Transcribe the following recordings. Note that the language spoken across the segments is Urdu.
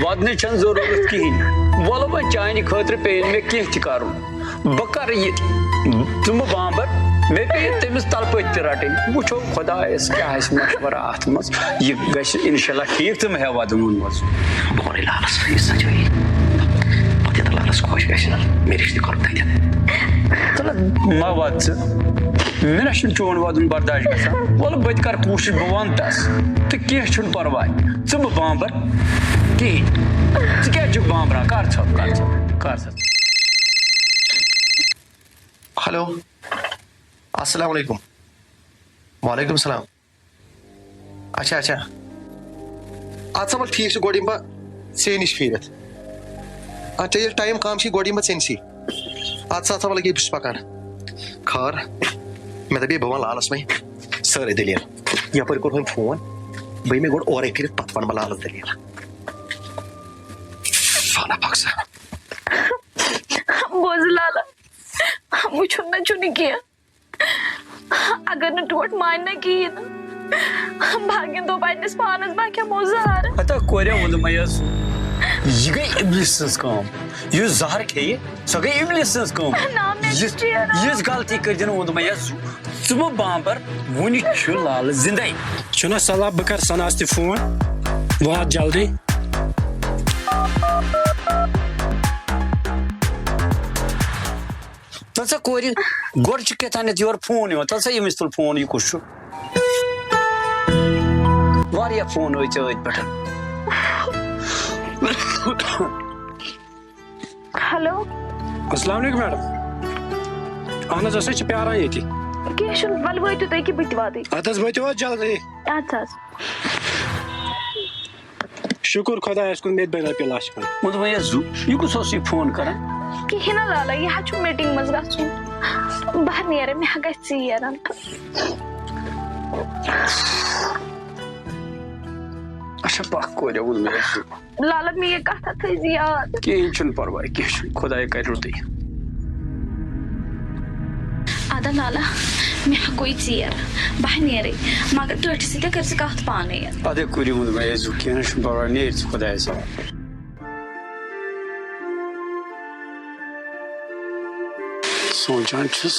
ودن چھ ضرورت کہین ول وہ چانہ خاطر پے مے کینٛہہ تہِ کرُن بہٕ کرٕ یہِ ژٕ مہٕ بامبر مے پے تٔمِس تلپٔتۍ تہِ رٹٕنۍ وٕچھو خۄدایس کیٛاہ آسہِ مشورہ اتھ منٛز یہِ گژھِ انشاء اللہ ٹھیٖک تہٕ مےٚ ہیٚوا دۄن منٛز بہٕ وَنَے لالس یہِ سجٲیی پتہٕ ییٚتہِ لالس خۄش گژھِ نا مےٚ رِشتہٕ کَرُن تَتٮ۪ن تلہٕ ما وات ژٕ مےٚ نہ چھُنہٕ چون ودُن برداشت گژھان ولہٕ بہٕ تہِ کرٕ کوٗشش بہٕ ونہٕ تس تہٕ کینٛہہ چھُنہٕ پرواے ژٕ مہٕ بامبر کِہیٖنۍ ژٕ کیٛازِ چھُکھ بامبران کر ژھۄپ کر ژھۄپ کر ژھۄپ ہیلو السلام علیکم وعلیکم السلام اچھا اچھا اد سا ول ٹھیک چھُ گۄڈٕ یِمہٕ بہٕ ژےٚ نِش پھیٖرِتھ ژےٚ ییٚلہِ ٹایم کم چھی گۄڈٕ یِمہٕ بہٕ ژےٚ نِسٕے اد سا ول ییٚکیٛاہ بہٕ چھُس پکان خٲر مےٚ دپے بہٕ ونہٕ لالس وۄنۍ سٲرٕے دٔلیٖل یپٲرۍ کوٚر وۄنۍ فون بہٕ یِمے گۄڈٕ اورَے کٔرِتھ پتہٕ ونہٕ بہٕ لالس دٔلیٖل فانا پکسا بوز لالا وٕچھُن نہ چھُنہٕ کینٛہہ اگر نہٕ ٹوٹھ مانہِ نہ کِہیٖنۍ باقین دوٚپ پننِس پانس بہٕ کھٮ۪مو زہر ہتا کوریا ووٚنمَے حظ یہِ گٔے اِبلِس سٕنٛز کٲم یُس زہر کھیٚیہِ سۄ گٔے اِبلِس سٕنٛز کٲم یِژھ غلطی کٔرزِ نہٕ ووٚنمَے حظ ژٕ مہٕ بامبر وُنہِ چھُ لالہٕ زِندَے چھُنہ صلاح بہٕ کرٕ سناس تہِ فون وات جلدی تل سا کورِ گۄڈٕ چھُ کیٛاہتانٮ۪تھ یورٕ فون یِوان تل سا ییٚمِس تُل فون یہِ کُس چھُ واریاہ فون ٲسۍ ژےٚ أتھۍ پٮ۪ٹھ ہیلو السلام علیکم میڈم اہن حظ أسۍ حظ چھِ پیاران ییٚتہِ کینٛہہ چھُنہٕ وَلہٕ وٲتِو تُہۍ کہِ بہٕ تہِ واتٕے اَدٕ حظ وٲتِو حظ جلدی اَدٕ حظ شُکُر خۄدایَس کُن مےٚ تہِ بَنہِ رۄپیہِ لچھ کھنٛڈ ووٚنمَے حظ یہِ کُس اوس یہِ فون کران کِہیٖنۍ نہ لالا یہِ حظ چھُ میٖٹِنٛگ منٛز گژھُن بہٕ نیرٕ مےٚ گژھِ ژیر اچھا پکھ کوریا ووٚنمَے حظ لالا میٛٲنۍ کتھ تھٲیزِ یاد کِہیٖنۍ چھُنہٕ پرواے کینٛہہ چھُنہٕ خۄداے کرِ رُتٕے ادا لالا مےٚ گوٚو ژیر بہٕ نیرے مگر ٹٲٹھۍ سۭتۍ کٔرۍ ژٕ کتھ پانے اَدے کورِ ووٚنمَے حظ کینٛہہ نہٕ چھُنہٕ پرواے نیرِ ژٕ خۄدایس حوالہٕ سونٛچان چھُس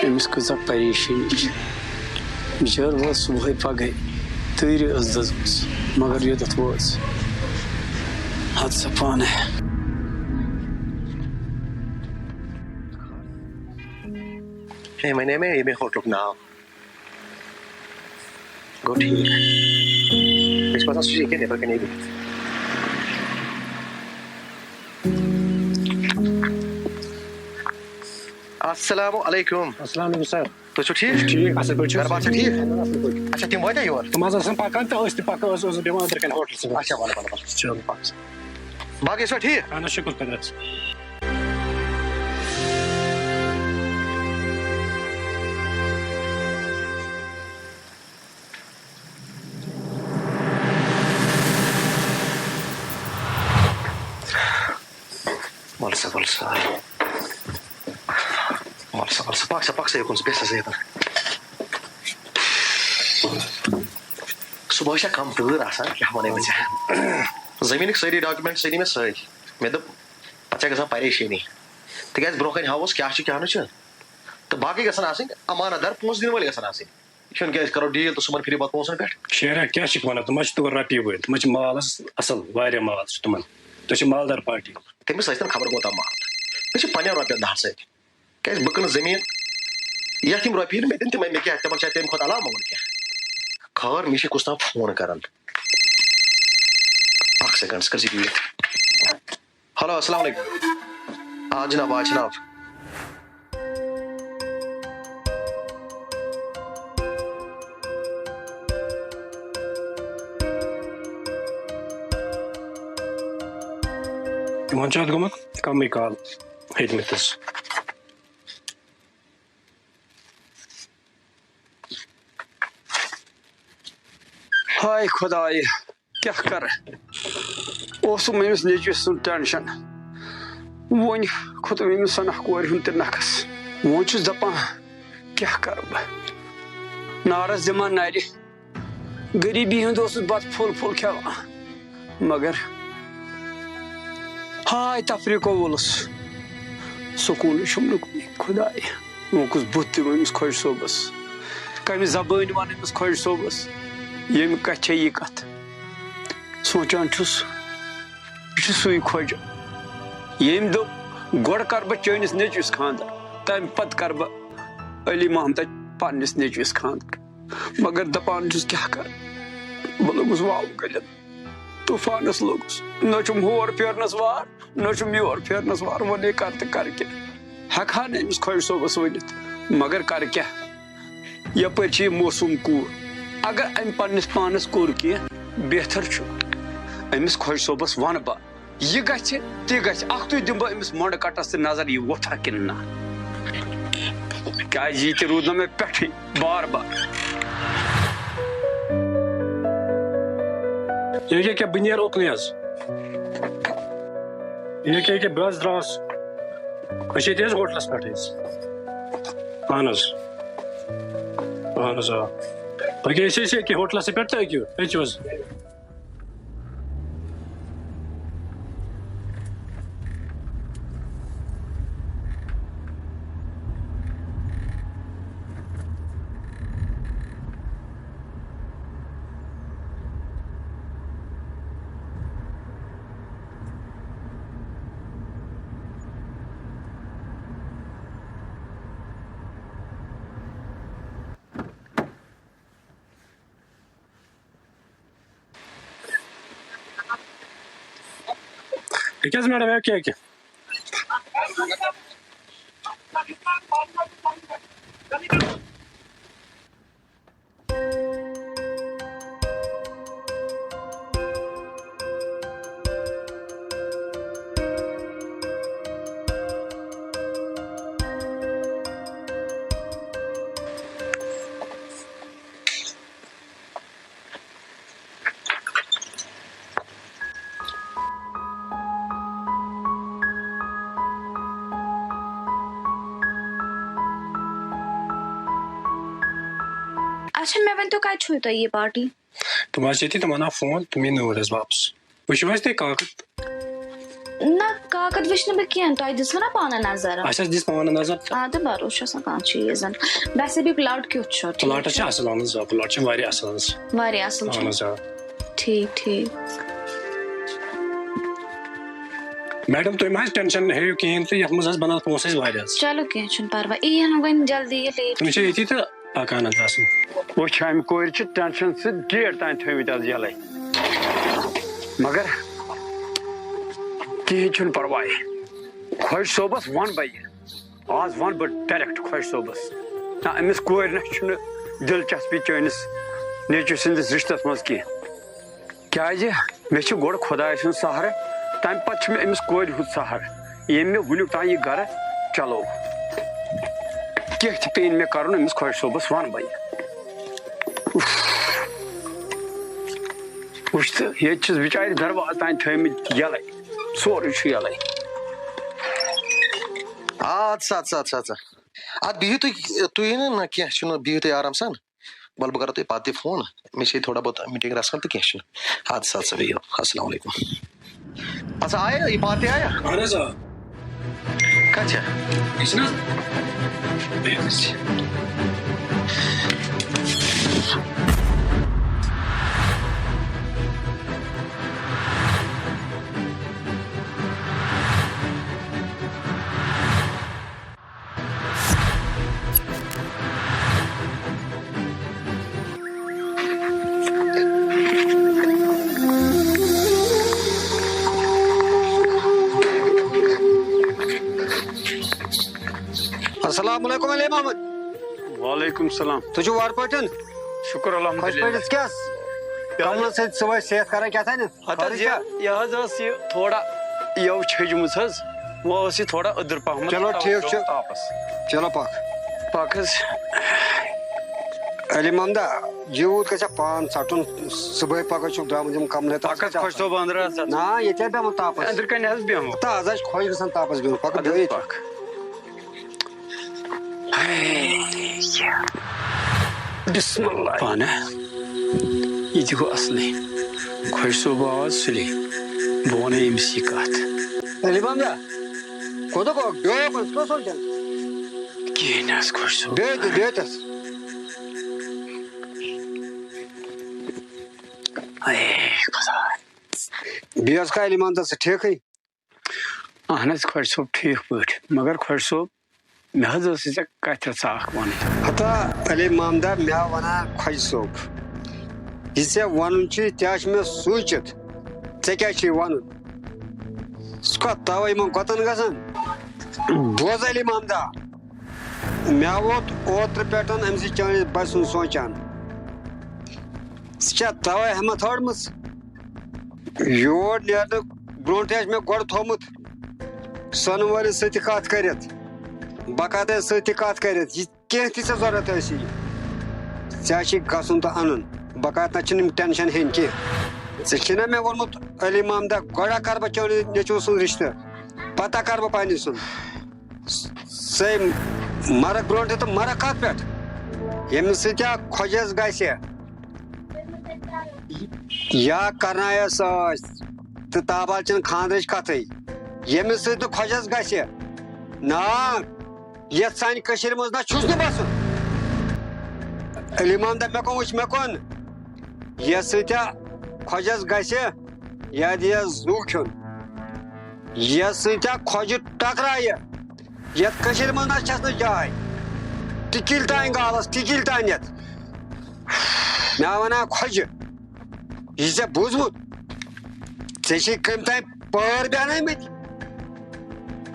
أمِس کۭژاہ پریشٲنی چھِ بِچٲر وٲژ صُبحٲے پگہٕے تۭرِ ٲس دٔزمٕژ مگر یوٚتَتھ وٲژ حد سا پانے ہے وَنے مےٚ ییٚمے ہوٹلُک ناو گوٚو ٹھیٖک مےٚ چھُ باسان سُہ چھُ ییٚکیٛاہ نٮ۪برٕ کَنے بِہِتھ السلام علیکم السلام علیکم سر تُہۍ چھِو ٹھیٖک ٹھیٖک اَصٕل پٲٹھۍ گرٕ بار چھا ٹھیٖک اچھا تِم وٲتیٛا یور تِم حظ آسان پکان تہٕ أسۍ تہِ پکان أسۍ اوسُس بیٚہوان أنٛدرٕ کَنۍ ہوٹلَس منٛز اچھا وَلہٕ وَلہٕ وَلہٕ چلو پَک باقٕے ٲسوا ٹھیٖک اہن حظ شُکُر خۄدایَس وَلہٕ سا وَلہٕ سا وَلہٕ سا وَلہٕ سا پَک سا یوکُن ژٕ بیٚہہ سا ییٚتٮ۪ن صُبحٲے چھا کَم تۭر آسان کیٛاہ وَنَے وۄنۍ ژےٚ زٔمیٖنٕکۍ سٲری ڈاکیومٮ۪نٛٹٕس أنی مےٚ سۭتۍ مےٚ دوٚپ پَتہٕ چھےٚ گژھان پریشٲنی تِکیٛازِ برونٛہہ کَنہِ ہاووس کیٛاہ چھُ کیٛاہ نہٕ چھُ تہٕ باقٕے گژھن آسٕنۍ امانت دار پونٛسہٕ دِنہٕ وٲلۍ گژھن آسٕنۍ یہِ چھُنہٕ کیٛازِ کرو ڈیٖل تہٕ صُبحن پھِرِ پَتہٕ پونٛسَن پٮ۪ٹھ شیرا کیٛاہ چھِکھ وَنان تِم حظ چھِ تور رۄپیہِ وٲلۍ تِمن چھِ مال حظ اَصٕل واریاہ مال چھُ تِمن تُہۍ چھِو مالدار پارٹی تٔمِس ٲسۍ تَن خبر کوٗتاہ مال مےٚ چھِ پنٛنٮ۪ن رۄپیَن دَہَن سۭتۍ کیٛازِ بہٕ کٕنہٕ زٔمیٖن یَتھ یِم رۄپیہِ یِن مےٚ دِنۍ تِمَے مےٚ کیٛاہ تِمن چھا تَمہِ کھۄتہٕ علاوٕ منٛگُن کیٚنٛہہ خٲر مےٚ چھِ کُس تام فون کران اکھ سیکنڈ ژٕ کر ژٕ بِہِتھ ہیلو السلام علیکم آ جناب آ جناب تِمن چھُ اَتھ گوٚمُت کَمٕے کال ہیٚتمٕتِس ہاے خۄداے کیٛاہ کَرٕ اوسُم أمِس نیٚچوِس سُنٛد ٹٮ۪نشَن وۄنۍ کھوٚتُم أمِس سَنَکھ کورِ ہُنٛد تہِ نَکھَس وۄنۍ چھُس دَپان کیٛاہ کَرٕ بہٕ نارَس دِما نَرِ غریٖبی ہُنٛد اوسُس بَتہٕ پھوٚل پھوٚل کھٮ۪وان مگر ہائے تفریقو وولس سکون خدائے وہ کس بت دمس خۄش صوبس کمہِ زبٲنۍ ون أمِس خۄش صوبس ییٚمہِ کتھِ چھےٚ یہِ کتھ سونچان چھُس یہِ چھُ سُے خۄجہِ ییٚمۍ دوٚپ گۄڈٕ کرٕ بہٕ چٲنِس نیٚچوِس خاندر تمہِ پتہٕ کرٕ بہٕ علی محمدَس پننِس نیٚچوِس خاندر مگر دپان چھُس کیٛاہ کرٕ بہٕ لوٚگُس واو گٔلِتھ طوٗفانس لوٚگُس نہ چھُم ہور پھیرنس وار نہ چھُم یور پھیرنس وار وۄنۍ کر تہٕ کر کیٛاہ ہٮ۪کہٕ ہا نہٕ أمِس خۄش صوبس ؤنِتھ مگر کرٕ کیٛاہ یپٲرۍ چھِ یہِ موسوٗم کوٗر اگر أمۍ پننِس پانس کوٚر کینٛہہ بہتر چھُ أمِس خۄش صوبس ونہٕ بہٕ یہِ گژھِ تہِ گژھِ اکھتُے دِمہٕ بہٕ أمِس مۄنڈٕ کٹس تہِ نظر یہِ وۄتھا کِنہٕ نہ کیٛازِ یہِ تہِ روٗد نہٕ مےٚ پٮ۪ٹھٕے بار بار ییٚکیٛاہ بہٕ نیرٕ اُکنُے حظ ییٚکیٛاہ بہٕ حظ درٛاس أسۍ چھِ ییٚتہِ حظ ہوٹلس پٮ۪ٹھ حظ اہن حظ اہن حظ آ باقٕے أسۍ ٲسۍ ییٚکیٛاہ ہوٹلسٕے پٮ۪ٹھ تہٕ أکِو حظ ییٚکیٛاہ حظ میڈم ییٚکیٛاہ اچھا مےٚ ؤنۍتو کَتہِ چھُو تۄہہِ یہِ پارٹی تِم حظ چھِ ییٚتی تِم اَنان فون تِم یِن نوٗر حظ واپس وٕچھِو حظ تُہۍ کاکد نہ کاکد وٕچھ نہٕ بہٕ کینٛہہ تۄہہِ دِژوٕ نا پانہٕ نظر اَسہِ حظ دِژ پانہٕ نظر اَدٕ بروس چھُ آسان کانٛہہ چیٖز ویسے بھی پلاٹ کیُتھ چھُ پلاٹ حظ چھِ اَصٕل اہن حظ آ پلاٹ چھِ واریاہ اَصٕل حظ واریاہ اَصٕل اہن حظ چھُ آ ٹھیٖک ٹھیٖک میڈم تُہۍ مہ حظ ٹٮ۪نشن ہیٚیِو کِہیٖنۍ تہٕ یَتھ منٛز حظ بنان پونٛسہٕ اَسہِ واریاہ حظ چلو کینٛہہ چھُنہٕ پرواے یِیِن وۄنۍ جلدی یہِ لیٹ تِم چھِ ییٚتی تہٕ پکان حظ آسان وٕچھ امہِ کورِ چھِ ٹینشن سۭتۍ گیٹ تام تھٲومٕتۍ آز یَلے مگر کِہیٖنۍ چھُنہٕ پرواے خۄش صوبس ون بہٕ یہِ آز ون بہٕ ڈایریکٹ خۄش صوبس نہ أمِس کورِ نہ چھُنہٕ دلچسپی چٲنِس نیٚچوۍ سٕنٛدِس رِشتس منٛز کینٛہہ کیٛازِ مےٚ چھُ گۄڈٕ خۄداے سُنٛد سہارٕ تمہِ پتہٕ چھُ مےٚ أمِس کورِ ہُنٛد سہارٕ ییٚمۍ مےٚ وُنیُک تام یہِ گرٕ چلو کینٛہہ تہِ پیٚیِن مےٚ کرُن أمِس خۄش صوبس ون بہٕ یہِ وٕچھ تہٕ ییٚتہِ چھِس بِچارِ درواز تام تھٲومٕتۍ یَلے سورُے چھُ یَلے اَدٕ سا اَدٕ سا اَدٕ سا اَدٕ سا اَدٕ بِہِو تُہۍ نہٕ نہ کیٚنٛہہ چھُنہٕ بِہِو تُہۍ آرام سان وَلہٕ بہٕ کَرو تۄہہِ پَتہٕ تہِ فون مےٚ چھِ تھوڑا بہت میٖٹِنٛگ رَژھان تہٕ کیٚنٛہہ چھُنہٕ اَدٕ سا بِہِو السلام علیکُم اچھا آیا یہِ پارٹی آیا اہن حظ آ کَتہِ چھےٚ یہِ چھِنہٕ حظ السلام علیکم علی محمد وعلیکم السلام تُہۍ چھِو وارٕ پٲٹھۍ شُکُر خۄش الحمدُاللہ پٲٹھۍ کیٛاہ کملہٕ سۭتۍ صُبحٲے صحت کران کیٛاہ تھانہِ یہِ حظ ٲس یہِ تھوڑا یَو چھٔجمٕژ حظ وۄنۍ ٲس یہِ تھوڑا أدٕر پہمتھ چلو ٹھیٖک چھُ چلو پَکھ حظ علی محمدا یوٗت گژھِ پان ژَٹُن صُبحٲے پگہہ چھُکھ درٛامٕتۍ یِم کملہٕ پَکھ حظ خۄش صٲب أنٛدرٕ حظ نہ ییٚتہِ ہا بیٚہمو تاپس أنٛدرٕ کَنہِ حظ بیٚہمو تہٕ آز حظ چھُ خۄش گژھان تاپس بِہُن پکھ اَدٕ حظ پَکھ بسم اللہ پانہٕ یہِ تہِ گوٚو اَصلٕے خۄش صٲب آواز سُلے بہٕ وَنہٕ أمِس یہِ کَتھ علی محمد کوٚت گوٚو بیٚیہِ کُس سونچان کِہیٖنۍ نہٕ حظ خۄش صٲب بیٚیہِ اے خۄداے بیٚیہِ حظ علی محمد ژٕ ٹھیٖکھٕے اہن حظ خۄش صٲب ٹھیٖک پٲٹھۍ مگر خۄش صٲب مےٚ حظ ٲسٕے ژےٚ کَتھِ رژھا اکھ وَنٕنۍ ہتا علی محمد مےٚ وَنان خۄش صٲب یہِ ژےٚ وَنُن چھُے تہِ چھُ مےٚ سوٗنٛچِتھ ژےٚ کیٛاہ چھُے وَنُن ژٕ کَتھ تَوَے یِمن گۄتَن گژھان بوز علی محمدا مےٚ ووت اوترٕ پٮ۪ٹھ أمۍسٕے چٲنِس بچہِ سُنٛد سونٛچان ژٕ چھےٚ تَوَے ہٮ۪مت ہٲڑمٕژ یور نیرنہٕ برٛونٛٹھٕے آسہِ مےٚ گۄڈٕ تھوٚمُت سۄنہٕ وٲلِس سۭتۍ تہِ کَتھ کٔرِتھ بکادَس سۭتۍ تہِ کَتھ کٔرِتھ یہِ کیٚنٛہہ تہِ ژےٚ ضوٚرَتھ آسی ژےٚ چھُے گژھُن تہٕ اَنُن بکاد نہ چھِنہٕ یِم ٹٮ۪نشَن ہیٚنۍ کیٚنٛہہ ژےٚ چھُے نا مےٚ ووٚنمُت علی محمدا گۄڈا کَرٕ بہٕ چٲنِس نیٚچوٗ سُنٛد رِشتہٕ پَتہ کَرٕ بہٕ پنٛنہِ سُنٛد سۄے مَرَکھ برٛونٛٹھٕے تہٕ مَرَکھ کَتھ پٮ۪ٹھ ییٚمِس سۭتۍ خۄجَس گژھِ یا کَرنایَس ٲسۍ تہٕ تابال چھِنہٕ خانٛدرٕچ کَتھٕے ییٚمِس سۭتۍ نہٕ خۄجَس گژھِ نا یَتھ سانہِ کٔشیٖرِ منٛز نہ چھُس نہٕ بَسُن علی محمدا مےٚ کُن وٕچھ مےٚ کُن یَتھ سۭتۍ خۄجَس گژھِ یا دِیَس زُو کھیوٚن یَتھ سۭتۍ خۄجہِ ٹکرایہِ یَتھ کٔشیٖرِ منٛز نہ چھَس نہٕ جاے ٹِکِلۍ تانۍ گالَس ٹِکِلۍ تانٮ۪تھ مےٚ وَنان خۄجہِ یہِ چھُ ژےٚ بوٗزمُت ژےٚ چھے کٔمۍ تانۍ پٲر بیٛانٲومٕتۍ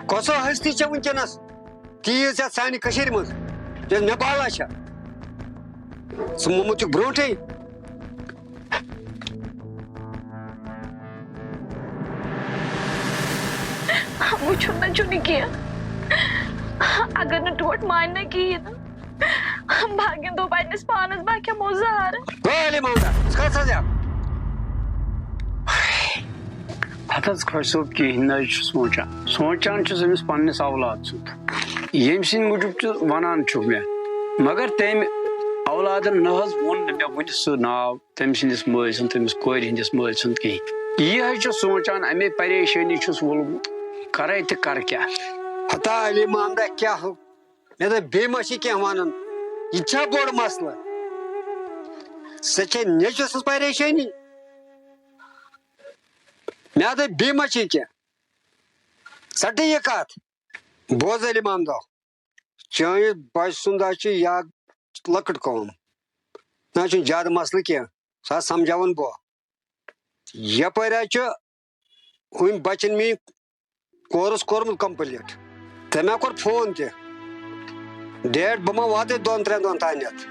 کۄسو ہستی چھےٚ وٕنکٮ۪نَس تیٖژ یَتھ سانہِ کٔشیٖرِ منٛز یۄس مےٚ بالا چھےٚ ژٕ موٚمُت چھُکھ برٛونٛٹھٕے وٕچھُن نہ چھُنہٕ کینٛہہ اگر نہٕ ٹوٹھ مانہِ نہ کِہیٖنۍ نہٕ باقین دوٚپ پنٛنِس پانَس بہٕ کھٮ۪مو زہر علی محمدا ژٕ کَتھ سا زیادٕ ہتھ حظ خۄش صٲب کِہیٖنۍ نہٕ حظ چھُ سونٛچان چھُس أمِس پنٛنِس اولاد سُنٛد ییٚمہِ سٕنٛدِ موٗجوٗب چھُ وَنان چھُکھ مےٚ مگر تٔمۍ اولادن نہ حظ ووٚن نہٕ مےٚ وُنہِ سُہ ناو تٔمۍ سٕنٛدِس مٲلۍ سُنٛد تٔمِس کورِ ہٕنٛدِس مٲلۍ سُنٛد کِہیٖنۍ یی حظ چھُ سونٛچان اَمے پریشٲنی چھُس وولمُت کَرے تہٕ کَرٕ کیٛاہ ہتا علی محمدا کیٛاہ ہُہ مےٚ دوٚپ بیٚیہِ ما چھِ کینٛہہ وَنُن یہِ چھا بوٚڑ مسلہٕ سۄ چھےٚ نیٚچوِ سٕنٛز پریشٲنی مےٚ دوٚپ بیٚیہِ ما چھِ کینٛہہ ژَٹٕے یہِ کَتھ بوز علی محمدا چٲنِس بچہِ سُنٛد حظ چھُ یا لۄکٕٹ کٲم نہ چھُنہٕ زیادٕ مسلہٕ کینٛہہ سُہ حظ سمجھاوُن بہٕ یَپٲرۍ حظ چھُ ہُمۍ بچن میٛٲنۍ کورُس کوٚرمُت کمپلیٖٹ تٔمۍ ہا کوٚر فون تہِ ڈیٹ بہٕ ما واتَے 2-3 دۄہن تانٮ۪تھ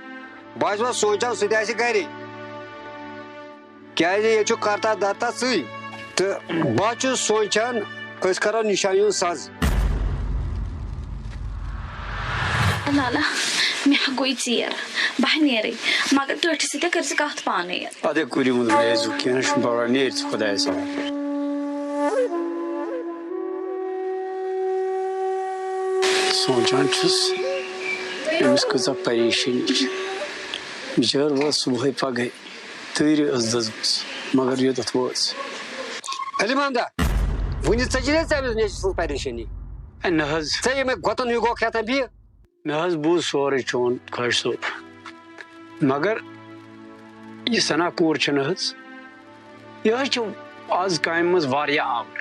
بہٕ حظ اوسُس سونٛچان سُہ تہِ آسہِ گرے کیٛازِ ییٚتہِ چھُ کرتا دھرتا سُے تہٕ بہٕ حظ چھُس سونٛچان أسۍ کرو نِشانہِ ہُنٛد سَز لالا مےٚ ہا گوٚے ژیر بہٕ ہا نیرٕے مگر ٹٲٹھِس سۭتۍ کٔرۍ ژٕ کَتھ پانَے اَدے کُرِ منٛز نیرِزٕ کیٚنٛہہ نہٕ چھُنہٕ پَرواے نیرِ ژٕ خۄدایَس حوالہٕ سونٛچان چھُس أمِس کۭژاہ پریشٲنی چھِ بِچٲر وٲژ صُبحٲے پَگہٕے تۭرِ ٲس دٔزمٕژ مگر یوٚتَتھ وٲژ علی محمدا وُنہِ ژٔجی نہ ژےٚ أمِس نیٚچوِ سٕنٛز پریشٲنی نہ حظ ژےٚ ییٚمے گۄتن ہیوٗ گوٚو کھٮ۪تان بیٚیہِ مےٚ حظ بوٗز سورُے چون خۄش صٲب مگر یہِ سنا کوٗر چھَنہٕ حظ یہِ حظ چھِ آز کامہِ منٛز واریاہ آوُر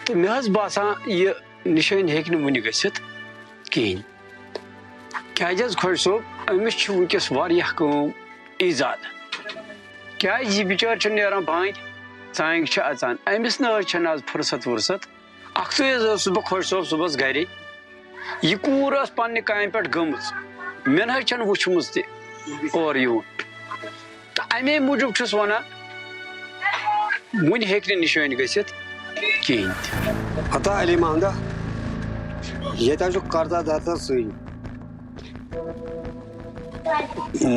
تہٕ مےٚ حظ باسان یہِ نِشٲنۍ ہیٚکہِ نہٕ وُنہِ گٔژھِتھ کِہیٖنۍ کیٛازِ حظ خۄش صٲب أمِس چھِ وٕنکٮ۪س واریاہ کٲم ایٖزاد کیٛازِ یہِ بِچٲر چھِ نیران بانٛگہِ ژانٛگہِ چھِ اَژان أمِس نہ حظ چھَنہٕ آز فُرصت وُرصت اَکھتُے حظ ٲسٕس بہٕ خۄش صٲب صُبحس گرے یہِ کوٗر ٲس پننہِ کامہِ پٮ۪ٹھ گٔمٕژ مےٚ نہ حظ چھَنہٕ وٕچھمٕژ تہِ اورٕ یور تہٕ اَمے موٗجوٗب چھُس وَنان وُنہِ ہیٚکہِ نہٕ نِشٲنۍ گٔژھِتھ کِہیٖنۍ تہِ ہتا علی محمدا ییٚتہِ حظ چھُ کرتا دھرتا سُے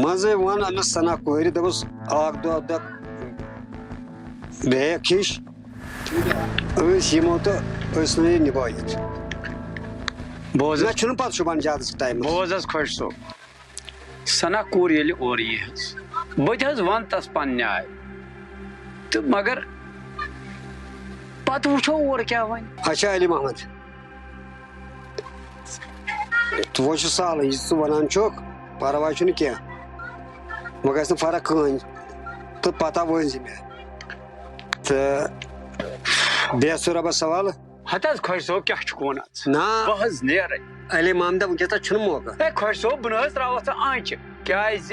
منٛزٕے ووٚن أمِس سنا کورِ دوٚپُس اکھ دۄہ دۄہ بیٚیَکھ ہِش أسۍ یِمو تہٕ أسۍ ژھٕنو یہِ نِبٲیِتھ بوز مےٚ چھُنہٕ پتہٕ صُبحن زیادٕ ٹایم بوز حظ خۄش صٲب سنا کوٗر ییٚلہِ اورٕ یی حظ بہٕ تہِ حظ وَنہٕ تَس پننہِ آیہِ تو مگر پتہ وچھو اور کیا ون اچھا علی محمد تو وہ سہل یہ ژٕ ونان چھُکھ پرواے چھُنہٕ کینٛہہ وۄنۍ گژھِ نہٕ فرق کٕہٕنۍ تہٕ پتہ ؤنۍ زِ مےٚ تہٕ بیٚیہِ ژٕ رۄبس حوالہٕ ہت حظ خۄش صٲب کیٛاہ چھُکھ ونان نا بہٕ حظ نیرے علی محمدہ وٕنکیٚس چھُنہٕ موقع ہے خۄش صٲب بہٕ نہ حظ تراوتھ ژٕ آنچہِ کیازِ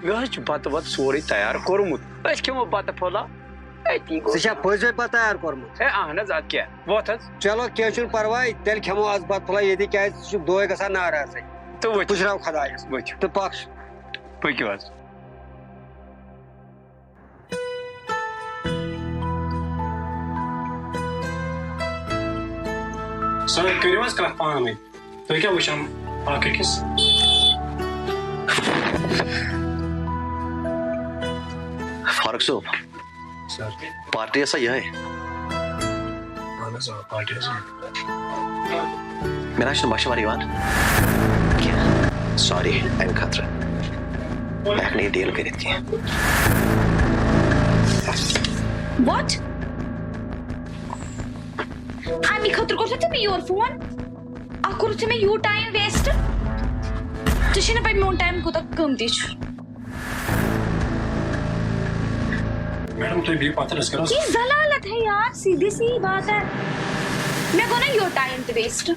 مےٚ حظ چھُ بتہٕ وتہٕ سورُے تیار کوٚرمُت أسۍ کھٮ۪مو بتہٕ پھوٚلا أتی گوٚو ژےٚ چھا پٔزۍ پٲٹھۍ پتہٕ تیار کوٚرمُت ہے اہن حظ ادٕ کیٛاہ وۄتھ حظ چلو کینٛہہ چھُنہٕ پرواے تیٚلہِ کھٮ۪مو آز بتہٕ پھوٚلا ییٚتی کیازِ ژٕ چھُکھ دۄہے گژھان ناراضٕے تہٕ ؤتھِو پُشراو خۄدایس ؤتھِو تہٕ پکھ پٔکِو حظ سر کٔرِو حظ کتھ پانے تُہۍ کیٛاہ وٕچھان اکھ أکِس فاروق صٲب سر پارٹی ہسا یہ اہن حظ آ پارٹی حظ مےٚ نہ چھُنہٕ مشوَرٕ یِوان کینٛہہ سوری امہِ خٲطرٕ بہٕ ہٮ۪کہٕ نہٕ یہِ ڈیٖل کٔرِتھ کینٛہہ What? امی خٲطرٕ کوٚر ژےٚ مےٚ یورٕ فون اکھ کوٚرُتھ ژےٚ مےٚ یوٗت ٹایم ویسٹ ژےٚ چھُے نہٕ پَے میون ٹایم کوٗتاہ قۭمتی چھُ میڈم تُہۍ بِہِو پتھر أسۍ کَرو یہ ضلالت ہے یار سیدھی سی بات ہے میں گوٚو نا یور ٹایم تہِ ویسٹ